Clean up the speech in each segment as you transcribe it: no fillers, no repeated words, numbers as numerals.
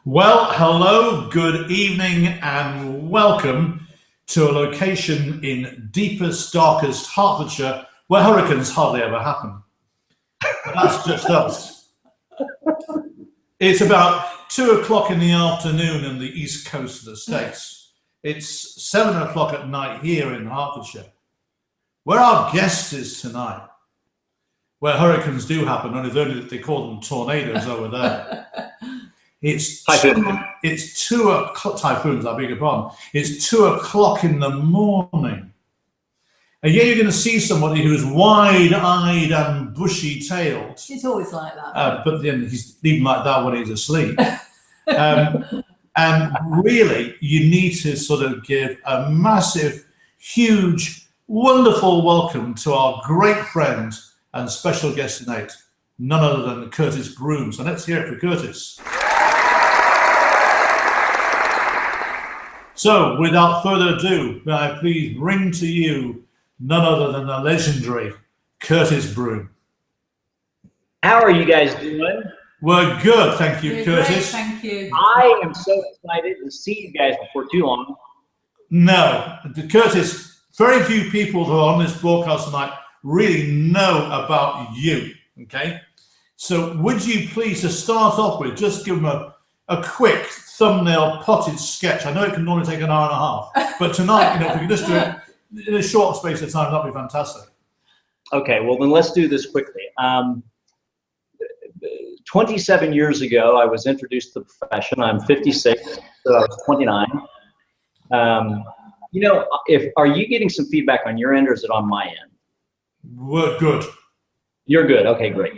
Well, hello, good evening, and welcome to a location in deepest, darkest Hertfordshire where hurricanes hardly ever happen. But that's just us. It's about 2 o'clock in the afternoon in the east coast of the States. It's 7 o'clock at night here in Hertfordshire. Where our guest is tonight, where hurricanes do happen, only they call them tornadoes over there. It's 2 o'clock, typhoons, I beg your pardon. It's 2 o'clock in the morning. And yet you're going to see somebody who's wide-eyed and bushy-tailed. He's always like that. But then he's even like that when he's asleep. And really, you need to sort of give a massive, huge, wonderful welcome to our great friend and special guest tonight, none other than Cutis Broome. So let's hear it for Cutis. So, without further ado, may I please bring to you none other than the legendary Cutis Broome. How are you guys doing? We're good, thank you, You're Cutis. great, thank you. I am so excited to see you guys before too long. No, Cutis, very few people who are on this broadcast tonight really know about you, okay? So would you please, to start off with, just give them a quick thumbnail potted sketch. I know it can normally take an hour and a half, but tonight, if we could just do it in a short space of time, that'd be fantastic. Okay, well then let's do this quickly. 27 years ago, I was introduced to the profession. I'm 56, so I was 29. Are you getting some feedback on your end, or is it on my end? We're good. You're good. Okay, great.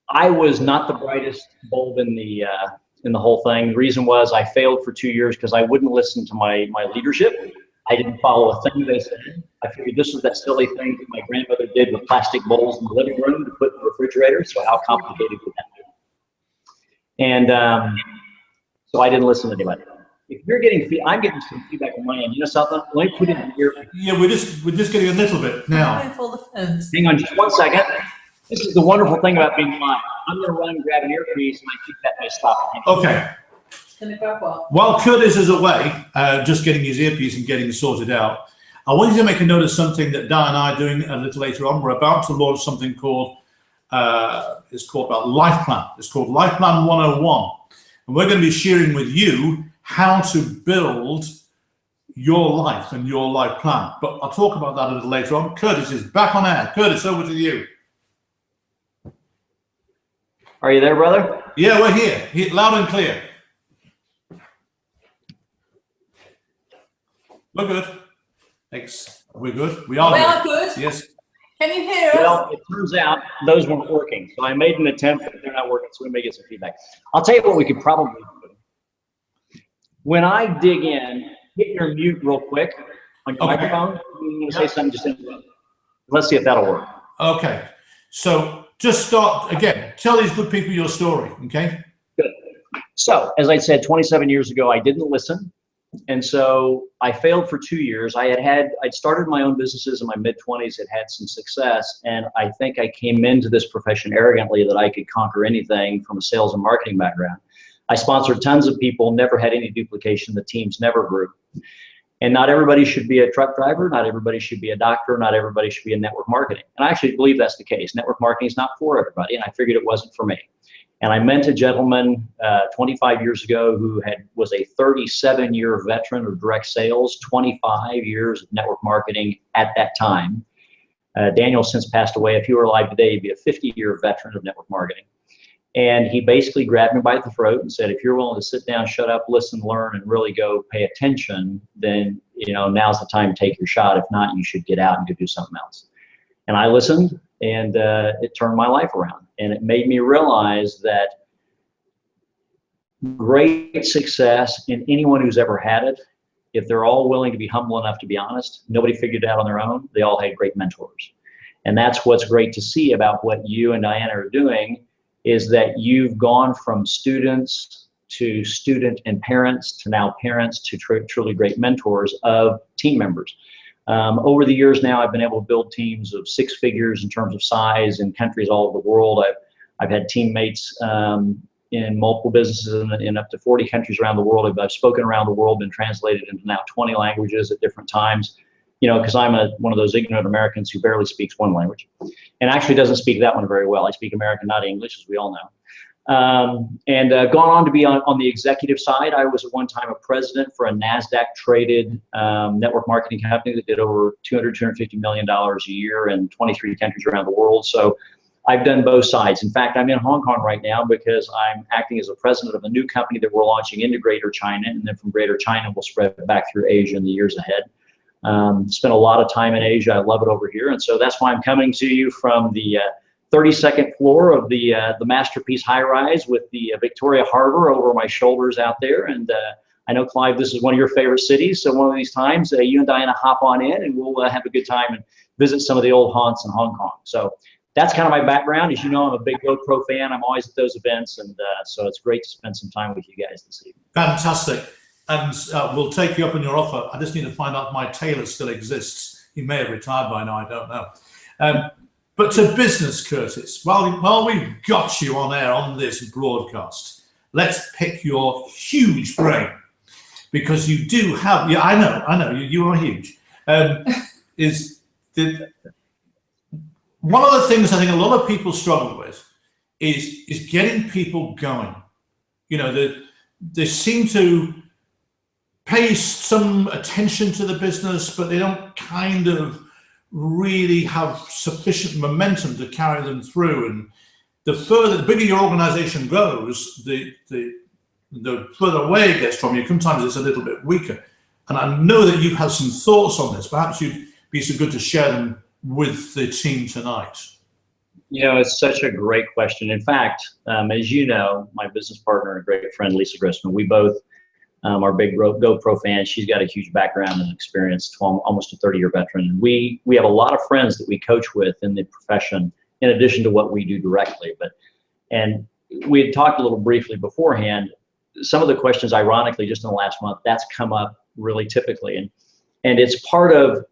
I was not the brightest bulb in the whole thing. The reason was I failed for 2 years because I wouldn't listen to my leadership. I didn't follow a thing they said. I figured this was that silly thing that my grandmother did with plastic bowls in the living room to put in the refrigerator. So how complicated would that be? And so I didn't listen to anybody. If you're getting I'm getting some feedback on my end. You know something? Let me put it in here. Yeah, we're just getting a little bit now. Hang on just 1 second. This is the wonderful thing about being live. I'm going to run and grab an earpiece, and I think that may stop it. Okay. Can it grab what? While Cutis is away, just getting his earpiece and getting sorted out, I want you to make a note of something that Dan and I are doing a little later on. We're about to launch something called, it's called about Life Plan. It's called Life Plan 101. And we're going to be sharing with you how to build your life and your life plan. But I'll talk about that a little later on. Cutis is back on air. Cutis, over to you. Are you there, brother? Yeah, we're here. Loud and clear. We're good. Thanks. We're good. We are good. Yes. Can you hear us? Well, it turns out those weren't working. So I made an attempt, but they're not working, so we may get some feedback. I'll tell you what we could probably do. When I dig in, hit your mute real quick on your microphone. You want to say something, just interrupt. Let's see if that'll work. Okay. So just start again. Tell these good people your story, okay? Good. So, as I said, 27 years ago, I didn't listen. And so I failed for 2 years. I'd started my own businesses in my mid-20s, had some success, and I think I came into this profession arrogantly that I could conquer anything from a sales and marketing background. I sponsored tons of people, never had any duplication, the teams never grew. And not everybody should be a truck driver, not everybody should be a doctor, not everybody should be in network marketing. And I actually believe that's the case. Network marketing is not for everybody, and I figured it wasn't for me. And I met a gentleman 25 years ago who was a 37-year veteran of direct sales, 25 years of network marketing at that time. Daniel since passed away. If he were alive today, he'd be a 50-year veteran of network marketing. And he basically grabbed me by the throat and said, if you're willing to sit down, shut up, listen, learn, and really go pay attention, then now's the time to take your shot. If not, you should get out and go do something else. And I listened, and it turned my life around. And it made me realize that great success in anyone who's ever had it, if they're all willing to be humble enough to be honest, nobody figured it out on their own. They all had great mentors. And that's what's great to see about what you and Diana are doing, is that you've gone from students to student and parents to now parents to truly great mentors of team members. Over the years now, I've been able to build teams of 6 figures in terms of size in countries all over the world. I've had teammates in multiple businesses in up to 40 countries around the world. I've spoken around the world, been translated into now 20 languages at different times, you know, because I'm one of those ignorant Americans who barely speaks one language and actually doesn't speak that one very well. I speak American, not English, as we all know. Gone on to be on the executive side. I was at one time a president for a NASDAQ traded network marketing company that did over $250 million a year in 23 countries around the world. So I've done both sides. In fact, I'm in Hong Kong right now because I'm acting as a president of a new company that we're launching into Greater China, and then from Greater China we'll spread back through Asia in the years ahead. Spent a lot of time in Asia. I love it over here, and so that's why I'm coming to you from the 32nd floor of the Masterpiece high-rise with the Victoria Harbor over my shoulders out there. And I know, Clive, this is one of your favorite cities, so one of these times you and Diana hop on in and we'll have a good time and visit some of the old haunts in Hong Kong. So that's kind of my background. As you know, I'm a big GoPro fan. I'm always at those events, and so it's great to spend some time with you guys this evening. Fantastic. And we'll take you up on your offer. I just need to find out if my tailor still exists. He may have retired by now, I don't know. But to business, Cutis, while we've got you on air on this broadcast, let's pick your huge brain, because you do have, yeah, I know, you are huge. One of the things I think a lot of people struggle with is getting people going. You know, they seem to pay some attention to the business, but they don't kind of really have sufficient momentum to carry them through. And the bigger your organization grows, the further away it gets from you. Sometimes it's a little bit weaker. And I know that you've had some thoughts on this. Perhaps you'd be so good to share them with the team tonight. You know, it's such a great question. In fact, as you know, my business partner and great friend, Lisa Grissman, we both are big GoPro fans. She's got a huge background and experience, almost a 30-year veteran. And we have a lot of friends that we coach with in the profession, in addition to what we do directly. And we had talked a little briefly beforehand. Some of the questions, ironically, just in the last month, that's come up really typically. And it's part of,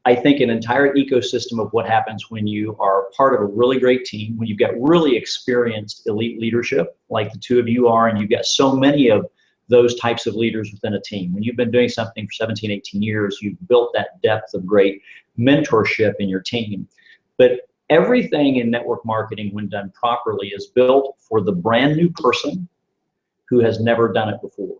I think, an entire ecosystem of what happens when you are part of a really great team, when you've got really experienced elite leadership, like the two of you are, and you've got so many of those types of leaders within a team. When you've been doing something for 17, 18 years, you've built that depth of great mentorship in your team. But everything in network marketing, when done properly, is built for the brand new person who has never done it before.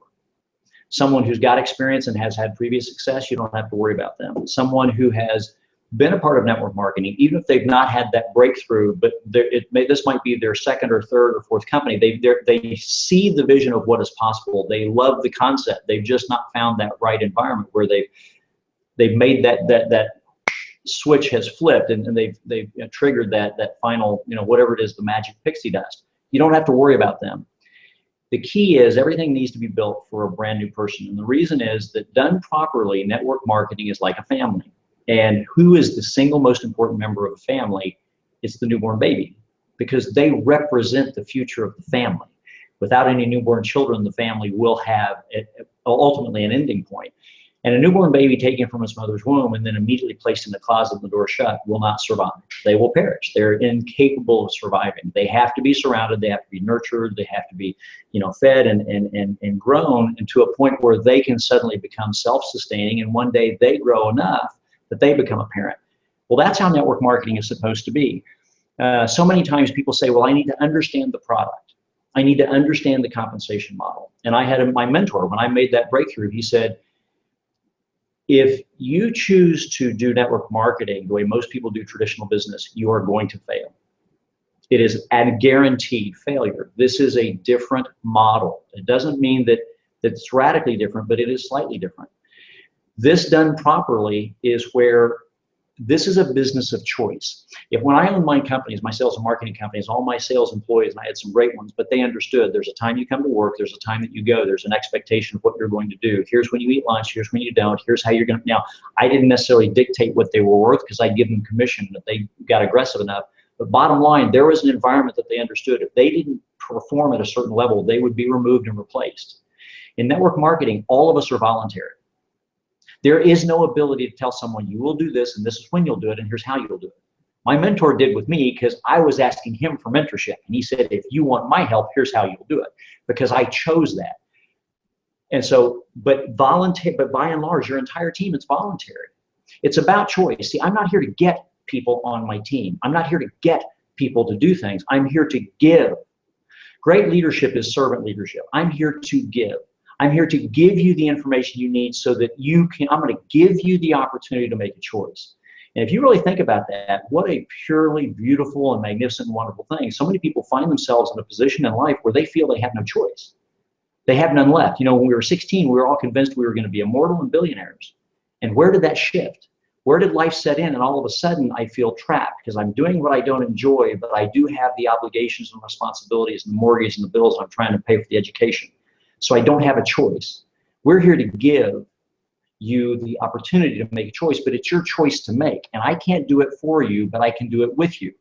Someone who's got experience and has had previous success, you don't have to worry about them. Someone who has been a part of network marketing, even if they've not had that breakthrough, but this might be their second or third or fourth company. They see the vision of what is possible. They love the concept. They've just not found that right environment where they've made that switch has flipped, and they've triggered that final, you know, whatever it is, the magic pixie dust. You don't have to worry about them. The key is everything needs to be built for a brand new person. And the reason is that done properly, network marketing is like a family. And who is the single most important member of a family? It's the newborn baby, because they represent the future of the family. Without any newborn children, the family will have ultimately an ending point. And a newborn baby taken from its mother's womb and then immediately placed in the closet and the door shut will not survive. They will perish. They're incapable of surviving. They have to be surrounded. They have to be nurtured. They have to be, you know, fed and grown into a point where they can suddenly become self-sustaining. And one day they grow enough that they become a parent. Well, that's how network marketing is supposed to be. So many times people say, well, I need to understand the product. I need to understand the compensation model. And I had my mentor, when I made that breakthrough, he said, if you choose to do network marketing the way most people do traditional business, you are going to fail. It is a guaranteed failure. This is a different model. It doesn't mean that it's radically different, but it is slightly different. This done properly is where this is a business of choice. If when I owned my companies, my sales and marketing companies, all my sales employees, and I had some great ones, but they understood there's a time you come to work, there's a time that you go, there's an expectation of what you're going to do. Here's when you eat lunch, here's when you don't, here's how you're going to. Now, I didn't necessarily dictate what they were worth because I'd give them commission if they got aggressive enough. But bottom line, there was an environment that they understood. If they didn't perform at a certain level, they would be removed and replaced. In network marketing, all of us are voluntary. There is no ability to tell someone you will do this and this is when you'll do it and here's how you'll do it. My mentor did with me because I was asking him for mentorship. And he said, if you want my help, here's how you'll do it, because I chose that. And so, but by and large, your entire team, it's voluntary. It's about choice. See, I'm not here to get people on my team. I'm not here to get people to do things. I'm here to give. Great leadership is servant leadership. I'm here to give. I'm here to give you the information you need so that you can, I'm going to give you the opportunity to make a choice. And if you really think about that, what a purely beautiful and magnificent and wonderful thing. So many people find themselves in a position in life where they feel they have no choice. They have none left. You know, when we were 16, we were all convinced we were going to be immortal and billionaires. And where did that shift? Where did life set in? And all of a sudden, I feel trapped because I'm doing what I don't enjoy, but I do have the obligations and responsibilities and the mortgage and the bills I'm trying to pay for the education. So I don't have a choice. We're here to give you the opportunity to make a choice, but it's your choice to make. And I can't do it for you, but I can do it with you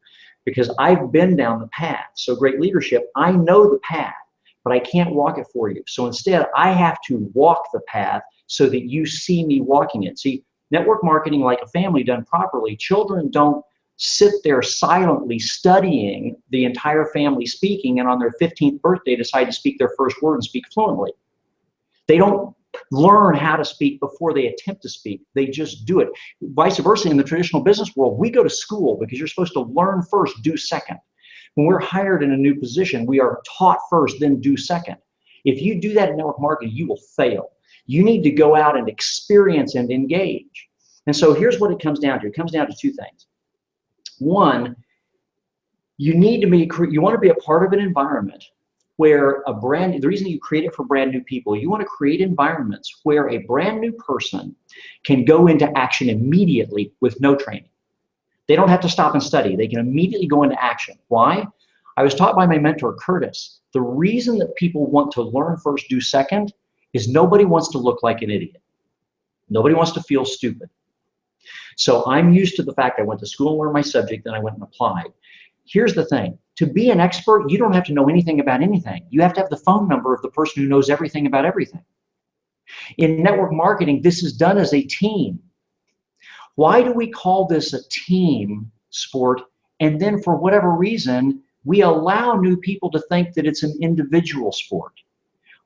because I've been down the path. So great leadership, I know the path, but I can't walk it for you. So instead, I have to walk the path so that you see me walking it. See, network marketing, like a family done properly, children don't sit there silently studying the entire family speaking and on their 15th birthday decide to speak their first word and speak fluently. They don't learn how to speak before they attempt to speak. They just do it. Vice versa, in the traditional business world, we go to school because you're supposed to learn first, do second. When we're hired in a new position, we are taught first, then do second. If you do that in network marketing, you will fail. You need to go out and experience and engage. And so here's what it comes down to. It comes down to two things. One, you want to be a part of an environment where the reason you create it for brand new people, you want to create environments where a brand new person can go into action immediately with no training. They don't have to stop and study. They can immediately go into action. Why? I was taught by my mentor, Cutis, the reason that people want to learn first, do second, is nobody wants to look like an idiot. Nobody wants to feel stupid. So I'm used to the fact I went to school and learned my subject, then I went and applied. Here's the thing. To be an expert, you don't have to know anything about anything. You have to have the phone number of the person who knows everything about everything. In network marketing, this is done as a team. Why do we call this a team sport? And then for whatever reason, we allow new people to think that it's an individual sport.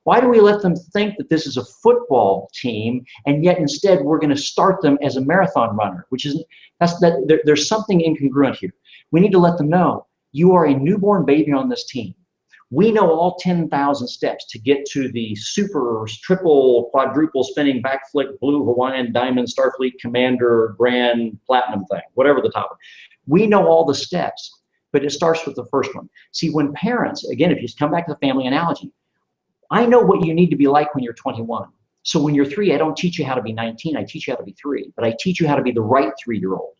Why do we let them think that this is a football team, and yet instead we're going to start them as a marathon runner, there's something incongruent here. We need to let them know you are a newborn baby on this team. We know all 10,000 steps to get to the super, triple, quadruple spinning backflip, blue, Hawaiian, diamond, Starfleet, Commander, Grand, Platinum thing, whatever the topic. We know all the steps, but it starts with the first one. See, when parents, again, if you come back to the family analogy, I know what you need to be like when you're 21. So when you're 3, I don't teach you how to be 19, I teach you how to be 3, but I teach you how to be the right 3-year-old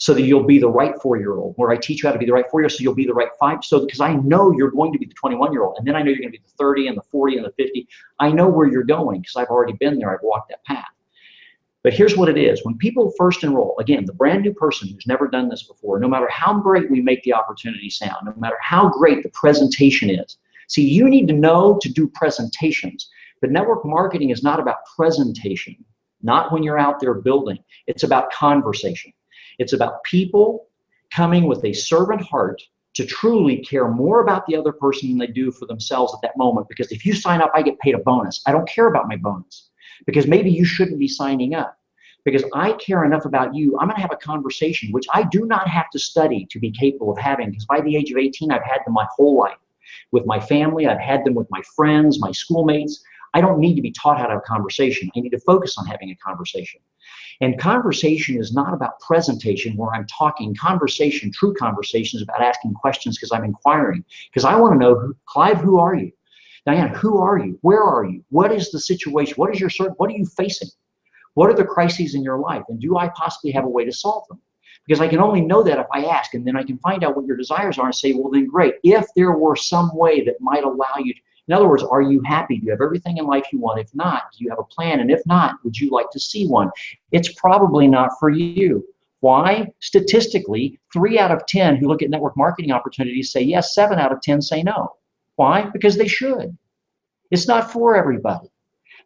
so that you'll be the right 4-year-old, or I teach you how to be the right 4-year-old so you'll be the right 5, so because I know you're going to be the 21-year-old, and then I know you're going to be the 30 and the 40 and the 50. I know where you're going because I've already been there, I've walked that path. But here's what it is. When people first enroll, again, the brand new person who's never done this before, no matter how great we make the opportunity sound, no matter how great the presentation is, see, you need to know to do presentations. But network marketing is not about presentation, not when you're out there building. It's about conversation. It's about people coming with a servant heart to truly care more about the other person than they do for themselves at that moment. Because if you sign up, I get paid a bonus. I don't care about my bonus because maybe you shouldn't be signing up. Because I care enough about you, I'm going to have a conversation, which I do not have to study to be capable of having, because by the age of 18, I've had them my whole life. With my family, I've had them with my friends, my schoolmates. I don't need to be taught how to have a conversation. I need to focus on having a conversation. And conversation is not about presentation where I'm talking. Conversation, true conversation, is about asking questions because I'm inquiring. Because I want to know, Clive, who are you? Diane, who are you? Where are you? What is the situation? What is your, what are you facing? What are the crises in your life? And do I possibly have a way to solve them? Because I can only know that if I ask, and then I can find out what your desires are and say, well, then great. If there were some way that might allow you to, in other words, are you happy? Do you have everything in life you want? If not, do you have a plan? And if not, would you like to see one? It's probably not for you. Why? Statistically, 3 out of 10 who look at network marketing opportunities say yes, 7 out of 10 say no. Why? Because they should. It's not for everybody.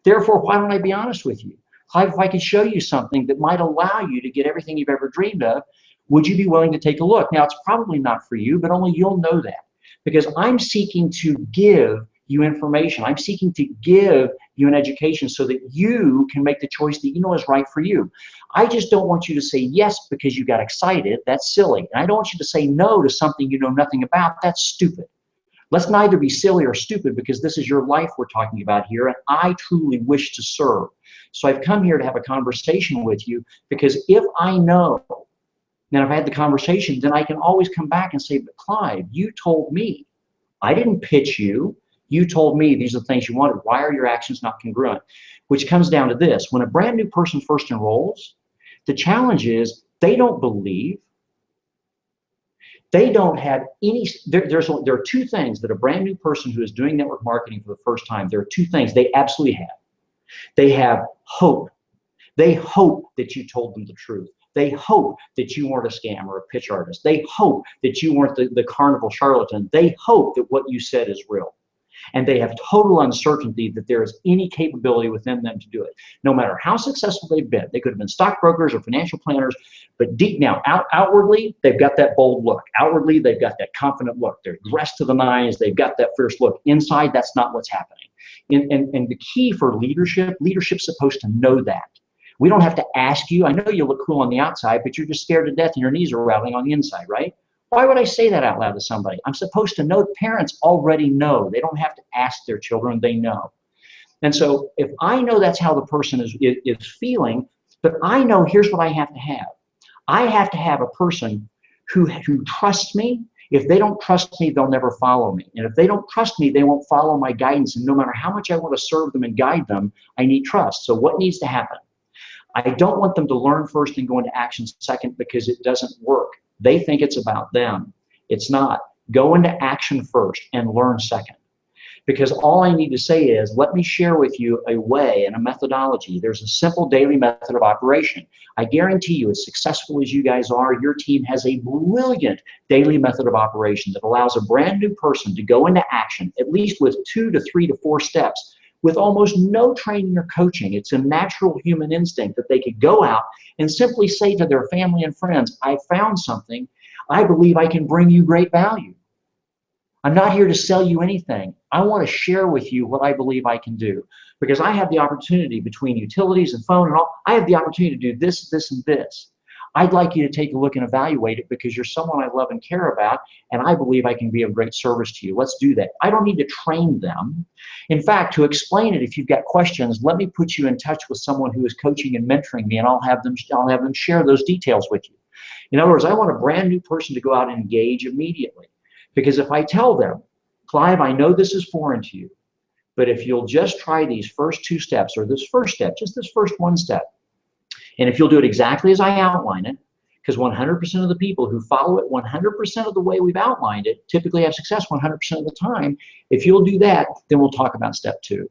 Therefore, why don't I be honest with you? Clive, if I could show you something that might allow you to get everything you've ever dreamed of, Would you be willing to take a look? Now, it's probably not for you, but only you'll know that, because I'm seeking to give you information. I'm seeking to give you an education so that you can make the choice that you know is right for you. I just don't want you to say yes because you got excited. That's silly. And I don't want you to say no to something you know nothing about. That's stupid. Let's neither be silly or stupid, because this is your life we're talking about here, and I truly wish to serve. So I've come here to have a conversation with you, because if I know that I've had the conversation, then I can always come back and say, but Clive, you told me. I didn't pitch you. You told me these are the things you wanted. Why are your actions not congruent? Which comes down to this. When a brand new person first enrolls, the challenge is they don't believe. They don't have any, there are two things that a brand new person who is doing network marketing for the first time, there are two things they absolutely have. They have hope. They hope that you told them the truth. They hope that you weren't a scam or a pitch artist. They hope that you weren't the carnival charlatan. They hope that what you said is real. And they have total uncertainty that there is any capability within them to do it. No matter how successful they've been, they could have been stockbrokers or financial planners, but deep now, outwardly, they've got that bold look. Outwardly, they've got that confident look. They're dressed to the nines. They've got that fierce look. Inside, that's not what's happening. And the key for leadership's supposed to know that. We don't have to ask you. I know you look cool on the outside, but you're just scared to death and your knees are rattling on the inside, right? Why would I say that out loud to somebody? I'm supposed to know. Parents already know. They don't have to ask their children. They know. And so if I know that's how the person is feeling, but I know here's what I have to have. I have to have a person who trusts me. If they don't trust me, they'll never follow me. And if they don't trust me, they won't follow my guidance. And no matter how much I want to serve them and guide them, I need trust. So what needs to happen? I don't want them to learn first and go into action second, because it doesn't work. They think it's about them. It's not. Go into action first and learn second. Because all I need to say is, let me share with you a way and a methodology. There's a simple daily method of operation. I guarantee you, as successful as you guys are, your team has a brilliant daily method of operation that allows a brand new person to go into action, at least with 2 to 3 to 4 steps, with almost no training or coaching. It's a natural human instinct that they could go out and simply say to their family and friends, I found something. I believe I can bring you great value. I'm not here to sell you anything. I want to share with you what I believe I can do, because I have the opportunity between utilities and phone and all. I have the opportunity to do this, this, and this. I'd like you to take a look and evaluate it, because you're someone I love and care about, and I believe I can be of great service to you. Let's do that. I don't need to train them. In fact, to explain it, if you've got questions, let me put you in touch with someone who is coaching and mentoring me, and I'll have them share those details with you. In other words, I want a brand new person to go out and engage immediately. Because if I tell them, Clive, I know this is foreign to you, but if you'll just try these first 2 steps, or this first step, just this first 1 step, and if you'll do it exactly as I outline it, because 100% of the people who follow it 100% of the way we've outlined it typically have success 100% of the time. If you'll do that, then we'll talk about step 2.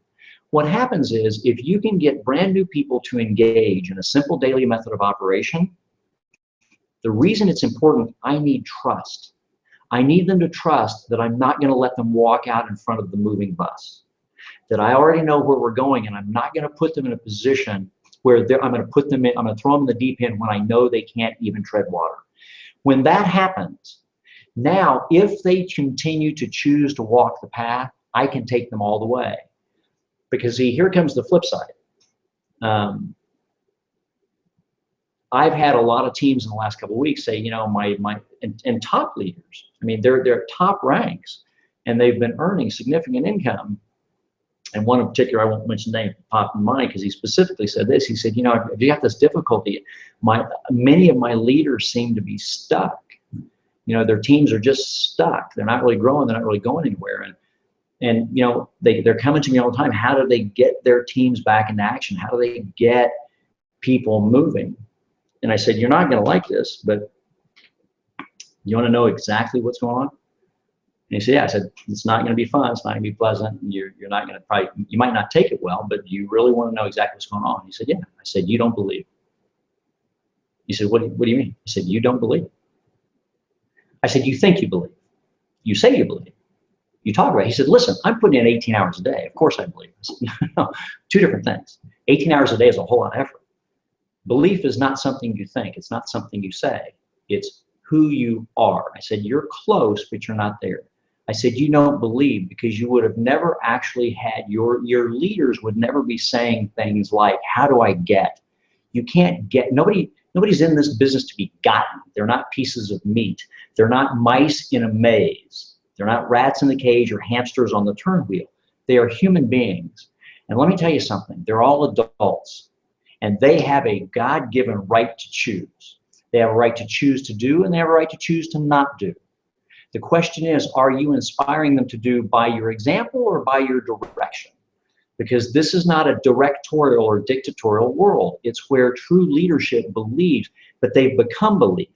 What happens is, if you can get brand new people to engage in a simple daily method of operation, the reason it's important, I need trust. I need them to trust that I'm not going to let them walk out in front of the moving bus, that I already know where we're going, and I'm not going to put them in a position where I'm going to throw them in the deep end when I know they can't even tread water. When that happens, now if they continue to choose to walk the path, I can take them all the way. Because see, here comes the flip side. I've had a lot of teams in the last couple of weeks say, you know, and top leaders, I mean, they're top ranks, and they've been earning significant income. And one in particular, I won't mention name, popped in mind, because he specifically said this. He said, you know, if you got this difficulty, many of my leaders seem to be stuck. You know, their teams are just stuck. They're not really growing. They're not really going anywhere. And you know, they're coming to me all the time. How do they get their teams back into action? How do they get people moving? And I said, you're not going to like this, but you want to know exactly what's going on? And he said, yeah. I said, it's not going to be fun. It's not going to be pleasant. You're not going to you might not take it well, but you really want to know exactly what's going on. He said, yeah. I said, you don't believe. He said, what do you mean? I said, you don't believe. I said, you think you believe. You say you believe. You talk about it. He said, listen, I'm putting in 18 hours a day. Of course I believe. I said, no, 2 different things. 18 hours a day is a whole lot of effort. Belief is not something you think. It's not something you say. It's who you are. I said, you're close, but you're not there. I said, you don't believe because you would have never actually had your leaders would never be saying things like, how do I get? You can't get, nobody's in this business to be gotten. They're not pieces of meat. They're not mice in a maze. They're not rats in the cage or hamsters on the turn wheel. They are human beings. And let me tell you something, they're all adults and they have a God-given right to choose. They have a right to choose to do and they have a right to choose to not do. The question is, are you inspiring them to do by your example or by your direction? Because this is not a directorial or dictatorial world. It's where true leadership believes, but they've become belief.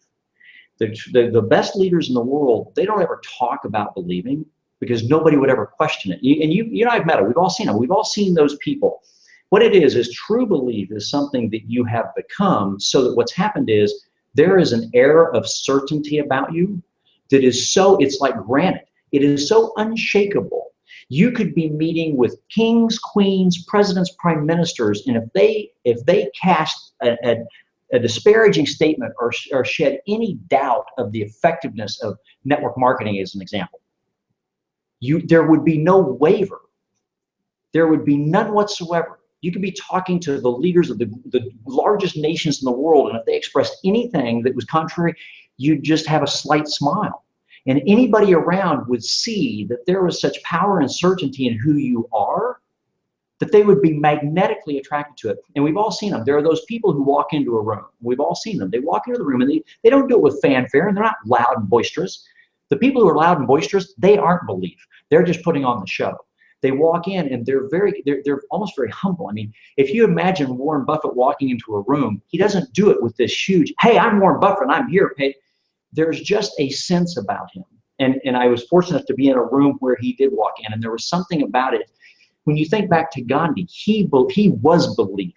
The best leaders in the world, they don't ever talk about believing because nobody would ever question it. And you and I have met it. We've all seen them. We've all seen those people. What it is true belief is something that you have become so that what's happened is there is an air of certainty about you that is so, it's like granite. It is so unshakable. You could be meeting with kings, queens, presidents, prime ministers, and if they cast a disparaging statement or shed any doubt of the effectiveness of network marketing as an example, there would be no waiver. There would be none whatsoever. You could be talking to the leaders of the largest nations in the world, and if they expressed anything that was contrary, you'd just have a slight smile. And anybody around would see that there was such power and certainty in who you are that they would be magnetically attracted to it. And we've all seen them. There are those people who walk into a room. We've all seen them. They walk into the room and they don't do it with fanfare and they're not loud and boisterous. The people who are loud and boisterous, they aren't belief. They're just putting on the show. They walk in and they're almost very humble. I mean, if you imagine Warren Buffett walking into a room, he doesn't do it with this huge, hey, I'm Warren Buffett and I'm here. Hey, there's just a sense about him. And I was fortunate to be in a room where he did walk in and there was something about it. When you think back to Gandhi, he was belief,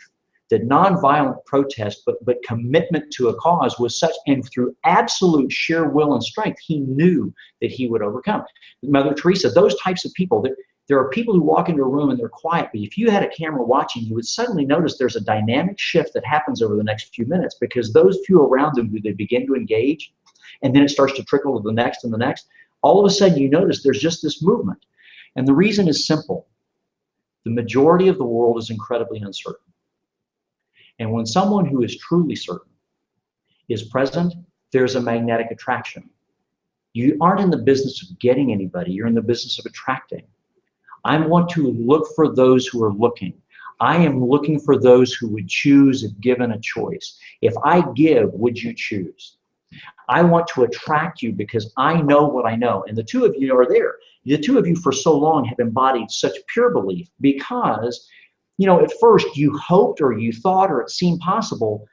that nonviolent protest, but commitment to a cause was such, and through absolute sheer will and strength, he knew that he would overcome. Mother Teresa, those types of people, there are people who walk into a room and they're quiet, but if you had a camera watching, you would suddenly notice there's a dynamic shift that happens over the next few minutes because those few around them who they begin to engage, and then it starts to trickle to the next and the next, all of a sudden you notice there's just this movement. And the reason is simple. The majority of the world is incredibly uncertain. And when someone who is truly certain is present, there's a magnetic attraction. You aren't in the business of getting anybody, you're in the business of attracting. I want to look for those who are looking. I am looking for those who would choose if given a choice. If I give, would you choose? I want to attract you because I know what I know. And the two of you are there. The two of you for so long have embodied such pure belief because, you know, at first you hoped or you thought or it seemed possible,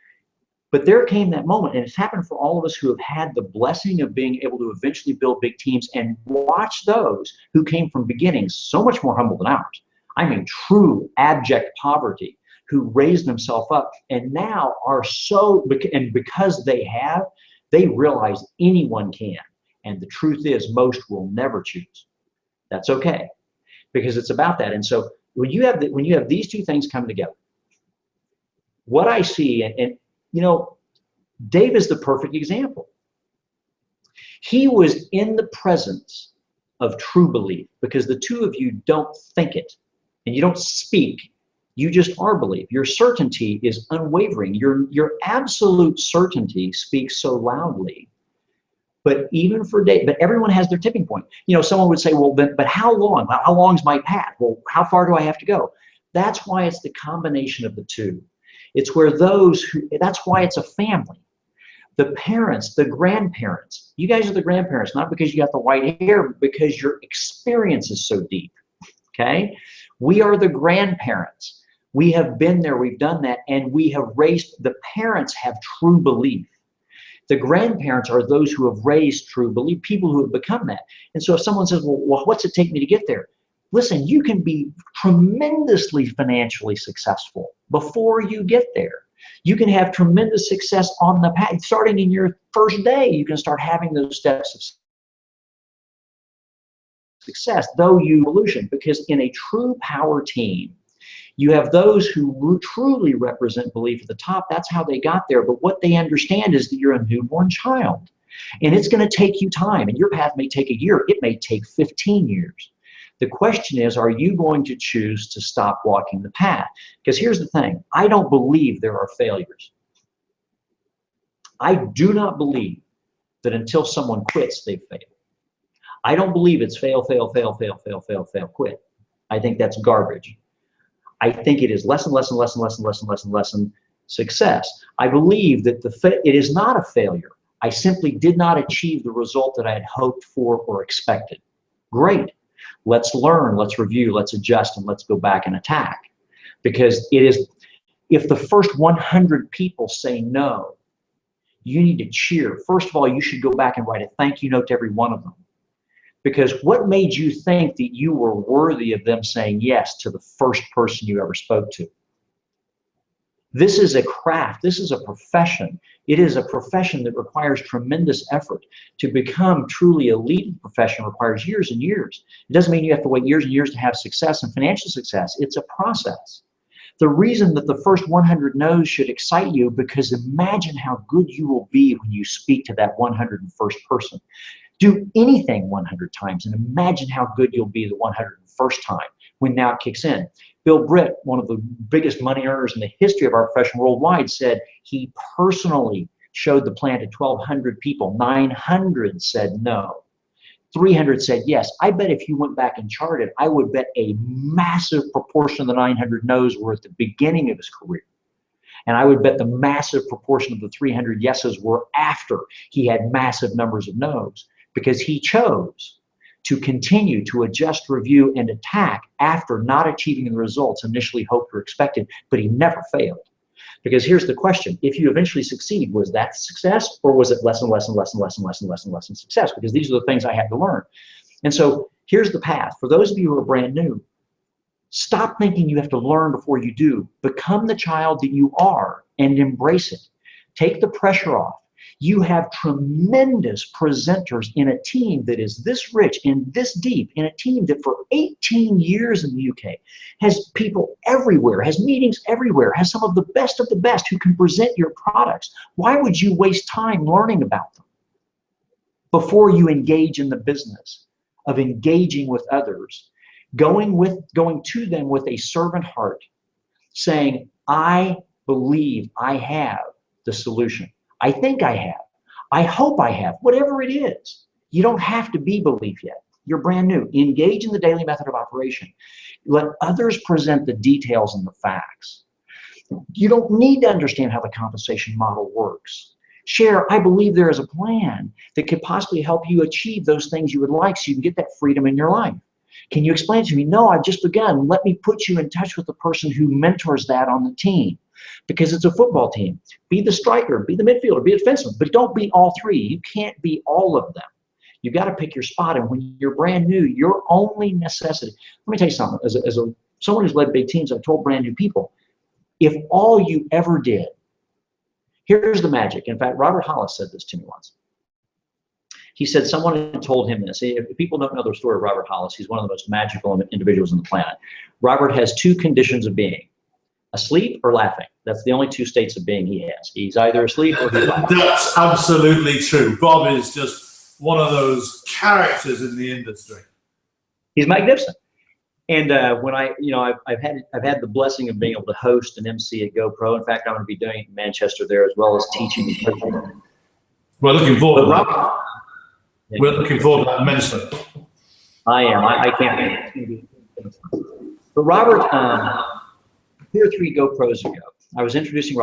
but there came that moment, and it's happened for all of us who have had the blessing of being able to eventually build big teams and watch those who came from beginnings so much more humble than ours. I mean, true abject poverty, who raised themselves up and now are so, and because they realize anyone can. And the truth is most will never choose. That's okay, because it's about that. And so when you have these two things coming together, what I see, and you know, Dave is the perfect example. He was in the presence of true belief because the two of you don't think it and you don't speak. You just are belief. Your certainty is unwavering. Your absolute certainty speaks so loudly. But even for Dave, but everyone has their tipping point. You know, someone would say, well, but how long? How long's my path? Well, how far do I have to go? That's why it's the combination of the two. It's where that's why it's a family. The parents, the grandparents, you guys are the grandparents, not because you got the white hair, but because your experience is so deep, okay? We are the grandparents. We have been there, we've done that, and we have raised, the parents have true belief. The grandparents are those who have raised true belief, people who have become that. And so if someone says, well, what's it take me to get there? Listen, you can be tremendously financially successful before you get there. You can have tremendous success on the path. Starting in your first day, you can start having those steps of success, though you evolution, because in a true power team, You have those who truly represent belief at the top. That's how they got there. But what they understand is that you're a newborn child. And it's going to take you time. And your path may take a year. It may take 15 years. The question is, are you going to choose to stop walking the path? Because here's the thing. I don't believe there are failures. I do not believe that until someone quits, they've failed. I don't believe it's fail, fail, fail, fail, fail, fail, fail, quit. I think that's garbage. I think it is lesson, lesson, lesson, lesson, lesson, lesson, lesson, success. I believe that it is not a failure. I simply did not achieve the result that I had hoped for or expected. Great. Let's learn, let's review, let's adjust, and let's go back and attack. Because it is, if the first 100 people say no, you need to cheer. First of all, you should go back and write a thank you note to every one of them. Because what made you think that you were worthy of them saying yes to the first person you ever spoke to? This is a craft. This is a profession. It is a profession that requires tremendous effort. To become truly elite profession requires years and years. It doesn't mean you have to wait years and years to have success and financial success. It's a process. The reason that the first 100 no's should excite you, because imagine how good you will be when you speak to that 101st person. Do anything 100 times and imagine how good you'll be the 101st time when now it kicks in. Bill Britt, one of the biggest money earners in the history of our profession worldwide, said he personally showed the plan to 1,200 people. 900 said no. 300 said yes. I bet if you went back and charted, I would bet a massive proportion of the 900 no's were at the beginning of his career. And I would bet the massive proportion of the 300 yeses were after he had massive numbers of no's, because he chose to continue to adjust, review, and attack after not achieving the results initially hoped or expected, but he never failed. Because here's the question: if you eventually succeed, was that success, or was it lesson, lesson, lesson, lesson, lesson, lesson, lesson, success? Because these are the things I had to learn. And so here's the path. For those of you who are brand new, stop thinking you have to learn before you do. Become the child that you are and embrace it. Take the pressure off. You have tremendous presenters in a team that is this rich and this deep, in a team that for 18 years in the UK has people everywhere, has meetings everywhere, has some of the best who can present your products. Why would you waste time learning about them before you engage in the business of engaging with others, going to them with a servant heart, saying, I believe I have the solution. I think I have. I hope I have. Whatever it is. You don't have to be belief yet. You're brand new. Engage in the daily method of operation. Let others present the details and the facts. You don't need to understand how the compensation model works. Share, I believe there is a plan that could possibly help you achieve those things you would like so you can get that freedom in your life. Can you explain it to me? No, I've just begun. Let me put you in touch with the person who mentors that on the team. Because it's a football team. Be the striker, be the midfielder, be a defenseman, but don't be all three. You can't be all of them. You got to pick your spot. And when you're brand new, your only necessity. Let me tell you something. As someone who's led big teams, I've told brand new people, if all you ever did, here's the magic. In fact, Robert Hollis said this to me once. He said someone had told him this. If people don't know the story of Robert Hollis, he's one of the most magical individuals on the planet. Robert has two conditions of being: asleep or laughing. That's the only two states of being he has. He's either asleep or he's laughing. That's absolutely true. Bob is just one of those characters in the industry. He's magnificent. And when I've had the blessing of being able to host and MC at GoPro. In fact, I'm going to be doing it in Manchester there, as well as teaching and coaching. We're looking forward to that. We're looking forward to that immensely. I am. I can't wait. But Robert, 2 or 3 GoPros ago, I was introducing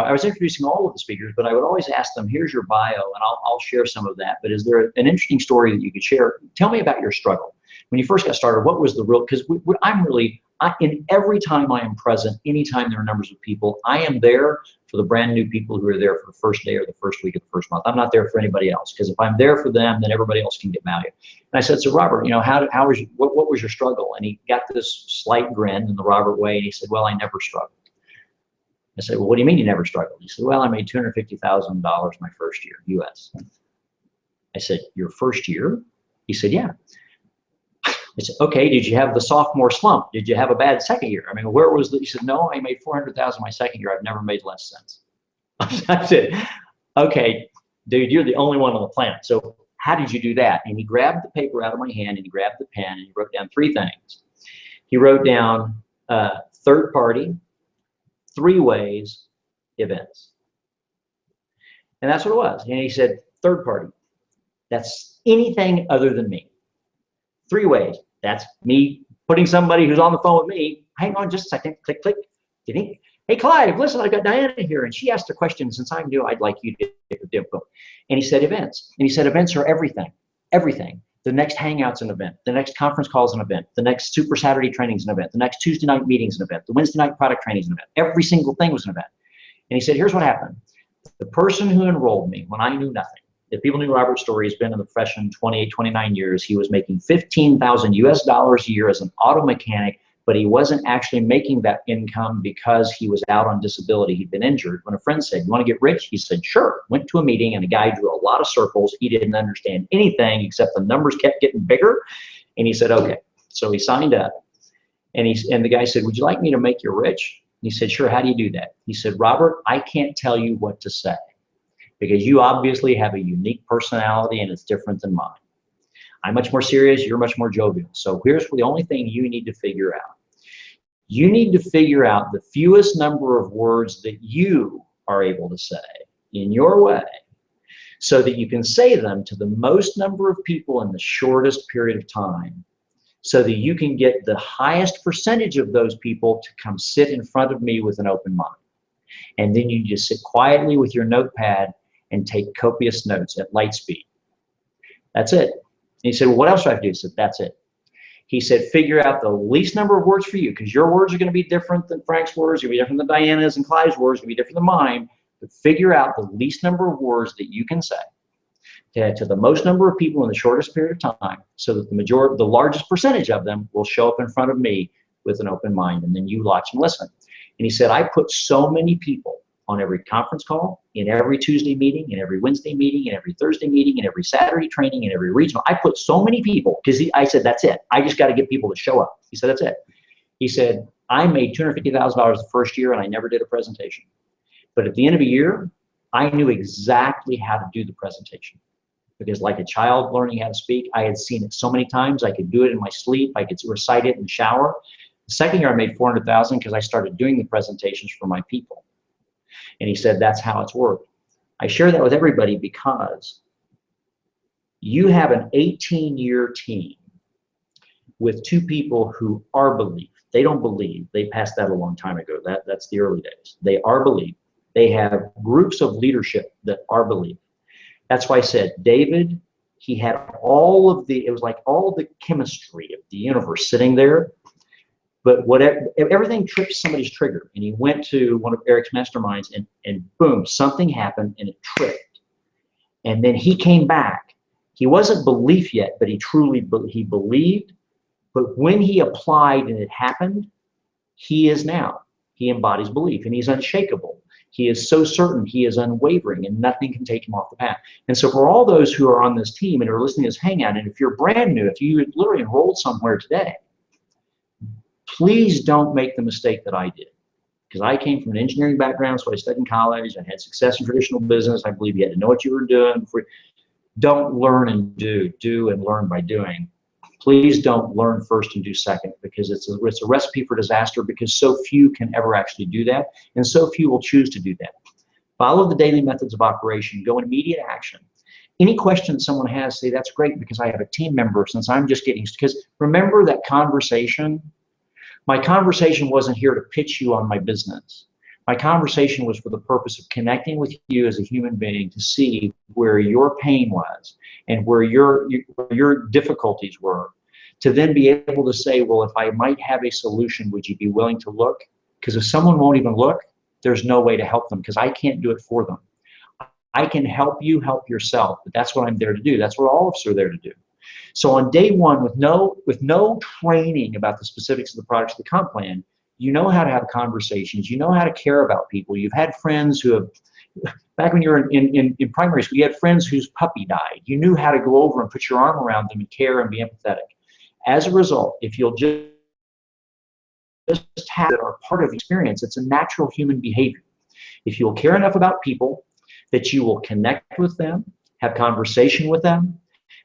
all of the speakers, but I would always ask them, here's your bio, and I'll share some of that. But is there an interesting story that you could share? Tell me about your struggle. When you first got started, what was the real, because in every time I am present, anytime there are numbers of people, I am there for the brand new people who are there for the first day or the first week of the first month. I'm not there for anybody else, because if I'm there for them, then everybody else can get value. And I said, so Robert, what was your struggle? And he got this slight grin in the Robert way, and he said, well, I never struggled. I said, well, what do you mean you never struggled? He said, well, I made $250,000 my first year, US. I said, your first year? He said, yeah. I said, okay, did you have the sophomore slump? Did you have a bad second year? I mean, where was the, he said, no, I made 400,000 my second year. I've never made less since. I said, okay, dude, you're the only one on the planet. So how did you do that? And he grabbed the paper out of my hand and he grabbed the pen and he wrote down 3 things. He wrote down third party, 3 ways, events. And that's what it was. And he said, third party, that's anything other than me. 3 ways, that's me putting somebody who's on the phone with me. Hang on just a second, click, click. Hey, Clive, listen, I've got Diana here, and she asked a question. Since I'm new, I'd like you to do. And he said events. And he said events are everything, everything. The next hangout's an event. The next conference call's an event. The next Super Saturday training's an event. The next Tuesday night meeting's an event. The Wednesday night product training's an event. Every single thing was an event. And he said, here's what happened. The person who enrolled me when I knew nothing, if people knew Robert's story, he's been in the profession 28, 29 years. He was making $15,000 US a year as an auto mechanic, but he wasn't actually making that income because he was out on disability. He'd been injured. When a friend said, you want to get rich? He said, sure. Went to a meeting and a guy drew a lot of circles. He didn't understand anything except the numbers kept getting bigger. And he said, okay. So he signed up and the guy said, would you like me to make you rich? And he said, sure. How do you do that? He said, Robert, I can't tell you what to say because you obviously have a unique personality and it's different than mine. I'm much more serious, you're much more jovial. So here's the only thing you need to figure out. You need to figure out the fewest number of words that you are able to say in your way so that you can say them to the most number of people in the shortest period of time so that you can get the highest percentage of those people to come sit in front of me with an open mind. And then you just sit quietly with your notepad and take copious notes at light speed. That's it. And he said, well, what else do I have to do? He said, that's it. He said, figure out the least number of words for you, because your words are going to be different than Frank's words, going to be different than Diana's and Clive's words, going to be different than mine. But figure out the least number of words that you can say to the most number of people in the shortest period of time, so that the largest percentage of them will show up in front of me with an open mind, and then you watch and listen. And he said, I put so many people on every conference call, in every Tuesday meeting, in every Wednesday meeting, in every Thursday meeting, in every Saturday training, in every regional. I put so many people, because I said, that's it. I just got to get people to show up. He said, that's it. He said, I made $250,000 the first year and I never did a presentation. But at the end of a year, I knew exactly how to do the presentation. Because like a child learning how to speak, I had seen it so many times. I could do it in my sleep. I could recite it in the shower. The second year I made $400,000 because I started doing the presentations for my people. And he said, that's how it's worked. I share that with everybody because you have an 18-year team with 2 people who are believed. They don't believe. They passed that a long time ago. That's the early days. They are believed. They have groups of leadership that are believed. That's why I said, David, he had all of the, it was like all the chemistry of the universe sitting there. But everything tripped somebody's trigger. And he went to one of Eric's masterminds and boom, something happened and it tripped. And then he came back. He wasn't belief yet, but he believed. But when he applied and it happened, he is now. He embodies belief and he's unshakable. He is so certain, he is unwavering, and nothing can take him off the path. And so for all those who are on this team and are listening to this hangout, and if you're brand new, if you literally enrolled somewhere today, please don't make the mistake that I did. Because I came from an engineering background, so I studied in college. I had success in traditional business. I believe you had to know what you were doing. Don't learn and do and learn by doing. Please don't learn first and do second, because it's a recipe for disaster, because so few can ever actually do that, and so few will choose to do that. Follow the daily methods of operation. Go in immediate action. Any question someone has, say, that's great because I have a team member, since I'm just getting, because remember that conversation. My conversation wasn't here to pitch you on my business. My conversation was for the purpose of connecting with you as a human being to see where your pain was and where your difficulties were, to then be able to say, well, if I might have a solution, would you be willing to look? Because if someone won't even look, there's no way to help them, because I can't do it for them. I can help you help yourself, but that's what I'm there to do. That's what all of us are there to do. So on day one, with no training about the specifics of the products of the comp plan, you know how to have conversations. You know how to care about people. You've had friends who have, back when you were in primary school, you had friends whose puppy died. You knew how to go over and put your arm around them and care and be empathetic. As a result, if you'll just have that are part of the experience, it's a natural human behavior. If you'll care enough about people that you will connect with them, have conversation with them,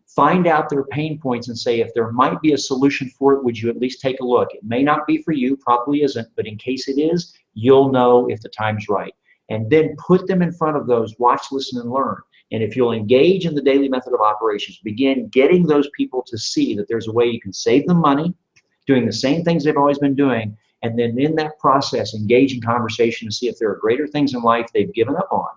find out their pain points and say, if there might be a solution for it, would you at least take a look? It may not be for you, probably isn't, but in case it is, you'll know if the time's right. And then put them in front of those, watch, listen, and learn. And if you'll engage in the daily method of operations, begin getting those people to see that there's a way you can save them money, doing the same things they've always been doing, and then in that process, engage in conversation to see if there are greater things in life they've given up on.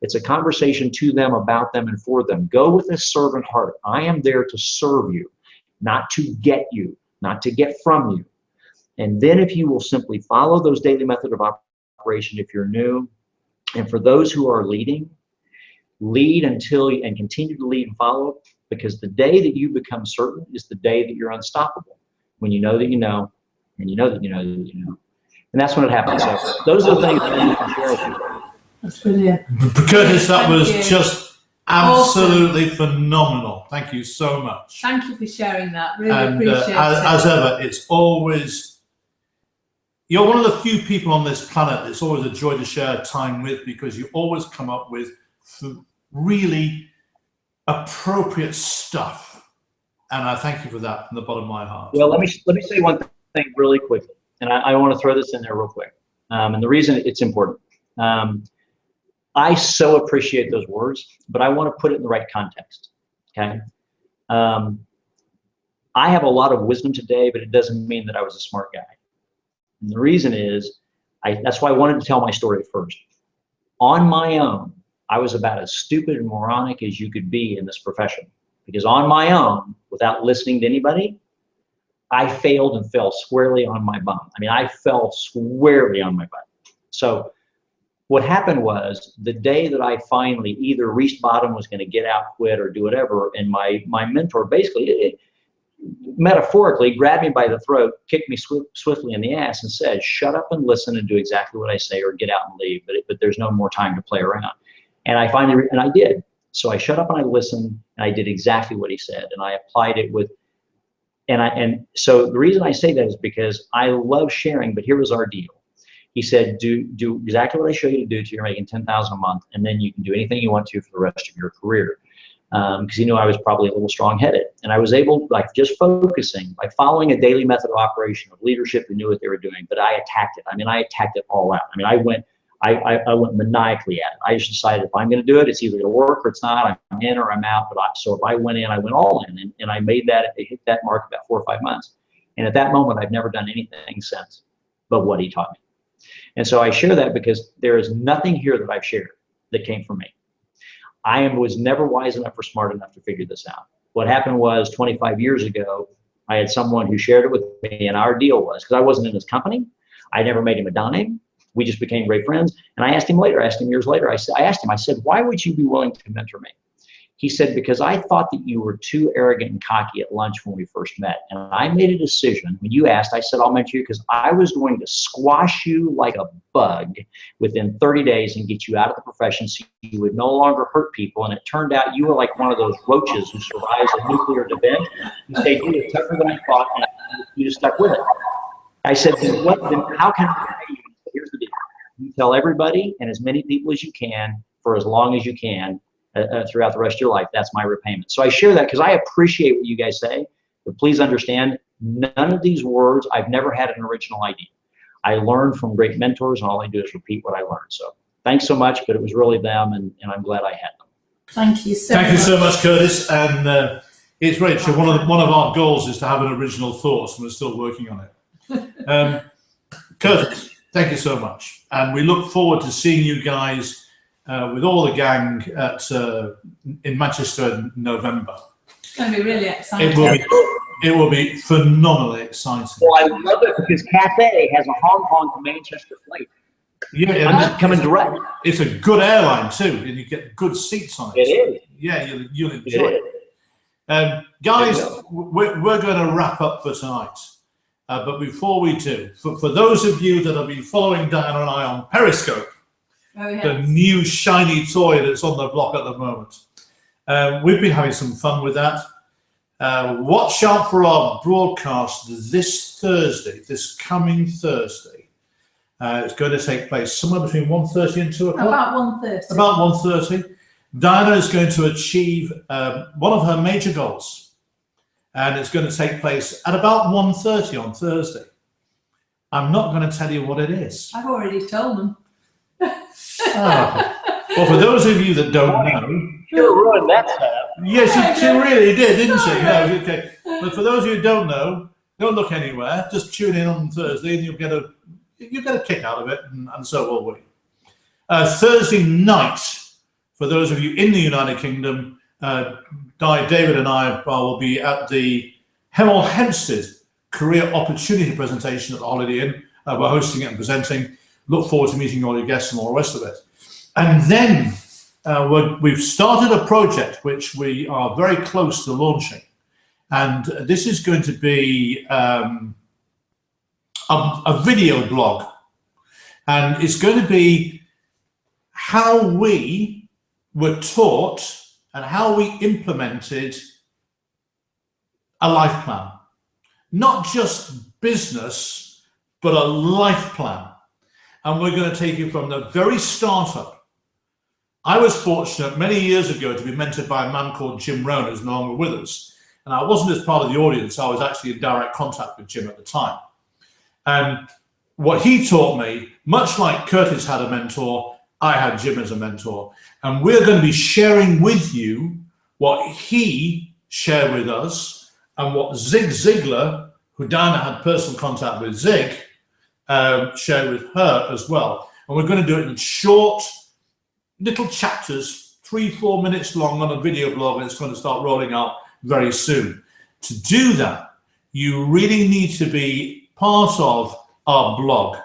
It's a conversation to them, about them, and for them. Go with this servant heart. I am there to serve you, not to get you, not to get from you. And then if you will simply follow those daily method of operation, if you're new, and for those who are leading, lead until and continue to lead and follow, because the day that you become certain is the day that you're unstoppable. When you know that you know, and you know that you know that you know. And that's when it happens. So those are the things that you can share with people. That's brilliant. Curtis, that was you. Just absolutely phenomenal. Thank you so much. Thank you for sharing that. Really And appreciate it. as ever, it's always, you're one of the few people on this planet that's always a joy to share time with, because you always come up with really appropriate stuff. And I thank you for that from the bottom of my heart. Well, let me say one thing really quickly, and I want to throw this in there real quick. And the reason it's important, I so appreciate those words, but I want to put it in the right context. Okay, I have a lot of wisdom today, but it doesn't mean that I was a smart guy. And the reason is, that's why I wanted to tell my story first. On my own, I was about as stupid and moronic as you could be in this profession, because on my own, without listening to anybody, I failed and fell squarely on my bum. I mean, I fell squarely on my butt. So what happened was, the day that I finally either reached bottom, was going to get out, quit, or do whatever, and my mentor basically, metaphorically, grabbed me by the throat, kicked me swiftly in the ass, and said, shut up and listen and do exactly what I say, or get out and leave, but there's no more time to play around. And I finally, and I did. So I shut up and I listened, and I did exactly what he said, and I applied it with, and so the reason I say that is because I love sharing, but here was our deal. He said, do exactly what I show you to do till you're making $10,000 a month, and then you can do anything you want to for the rest of your career. Because he knew I was probably a little strong-headed, and I was able, like, just focusing, by following a daily method of operation of leadership who knew what they were doing. But I attacked it. I mean, I attacked it all out. I mean, I went maniacally at it. I just decided, if I'm going to do it, it's either going to work or it's not. I'm in or I'm out. So if I went in, I went all in, and I made that. It hit that mark about 4 or 5 months. And at that moment, I've never done anything since but what he taught me. And so I share that because there is nothing here that I've shared that came from me. I was never wise enough or smart enough to figure this out. What happened was, 25 years ago, I had someone who shared it with me, and our deal was, because I wasn't in his company, I never made him a dime. We just became great friends. And I asked him years later, I said, why would you be willing to mentor me? He said, because I thought that you were too arrogant and cocky at lunch when we first met. And I made a decision. When you asked, I said, I'll mentor you, because I was going to squash you like a bug within 30 days and get you out of the profession so you would no longer hurt people. And it turned out you were like one of those roaches who survives a nuclear event. You stayed really tougher than I thought, and you just stuck with it. I said, then how can I pay you? Here's the deal. You tell everybody and as many people as you can for as long as you can throughout the rest of your life. That's my repayment. So I share that because I appreciate what you guys say, but please understand, none of these words, I've never had an original idea. I learned from great mentors, and all I do is repeat what I learned. So thanks so much, but it was really them, and I'm glad I had them. Thank you so much. Thank you so much, Curtis. And it's great. So one of our goals is to have an original thought, and we're still working on it. Curtis, thank you so much. And we look forward to seeing you guys with all the gang in Manchester in November. It's going to be really exciting. It will be phenomenally exciting. Well, I love it because Cathay has a Hong Kong to Manchester flight. Yeah, I'm just coming direct. It's a good airline too, and you get good seats on it. It is. Yeah, you'll enjoy it. Guys, we're going to wrap up for tonight. But before we do, for those of you that have been following Diana and I on Periscope, the new shiny toy that's on the block at the moment, we've been having some fun with that. Watch out for our broadcast this Thursday, this coming Thursday. It's going to take place somewhere between 1:30 and 2 o'clock. About 1:30. About 1:30. Diana is going to achieve one of her major goals, and it's going to take place at about 1:30 on Thursday. I'm not going to tell you what it is. I've already told them. Well, for those of you that don't know, You ruined that setup. yes, she really did, didn't she? No, okay. But for those of you who don't know, don't look anywhere. Just tune in on Thursday, and you'll get a kick out of it, and so will we. Thursday night, for those of you in the United Kingdom, David and I will be at the Hemel Hempstead Career Opportunity presentation at the Holiday Inn. We're hosting it and presenting. Look forward to meeting all your guests and all the rest of it. And then we've started a project which we are very close to launching. And this is going to be a video blog. And it's going to be how we were taught and how we implemented a life plan. Not just business, but a life plan. And we're going to take you from the very startup. I was fortunate many years ago to be mentored by a man called Jim Rohn, who's no longer with us. And I wasn't as part of the audience. I was actually in direct contact with Jim at the time. And what he taught me, much like Cutis had a mentor, I had Jim as a mentor. And we're going to be sharing with you what he shared with us and what Zig Ziglar, who Diana had personal contact with Zig, shared with her as well. And we're going to do it in short little chapters, 3-4 minutes long on a video blog, and it's going to start rolling out very soon. To do that, you really need to be part of our blog,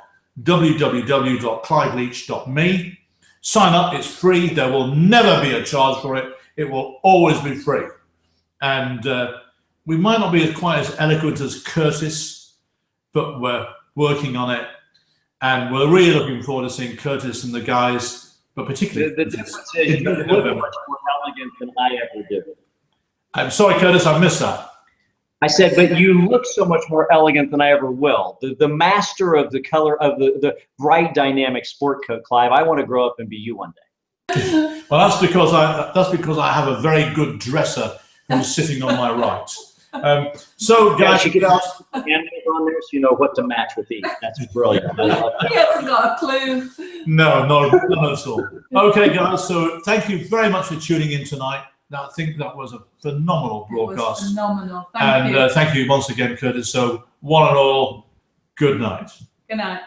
www.clydeleach.me. Sign up, it's free. There will never be a charge for it. It will always be free. And we might not be quite as eloquent as Cutis, but we're working on it. And we're really looking forward to seeing Cutis and the guys, but particularly The difference is you look much more elegant than I ever did. I'm sorry, Cutis, I missed that. I said, but you look so much more elegant than I ever will. The master of the color of the bright dynamic sport coat, Clive. I want to grow up and be you one day. Well, that's because I have a very good dresser who's sitting on my right. So, guys, you get out animals on there, so you know what to match with these. That's brilliant. I love that. He hasn't got a clue. No, not at all. Okay, guys. So, thank you very much for tuning in tonight. I think that was a phenomenal broadcast. It was phenomenal. Thank you. And thank you once again, Cutis. So, one and all, good night. Good night.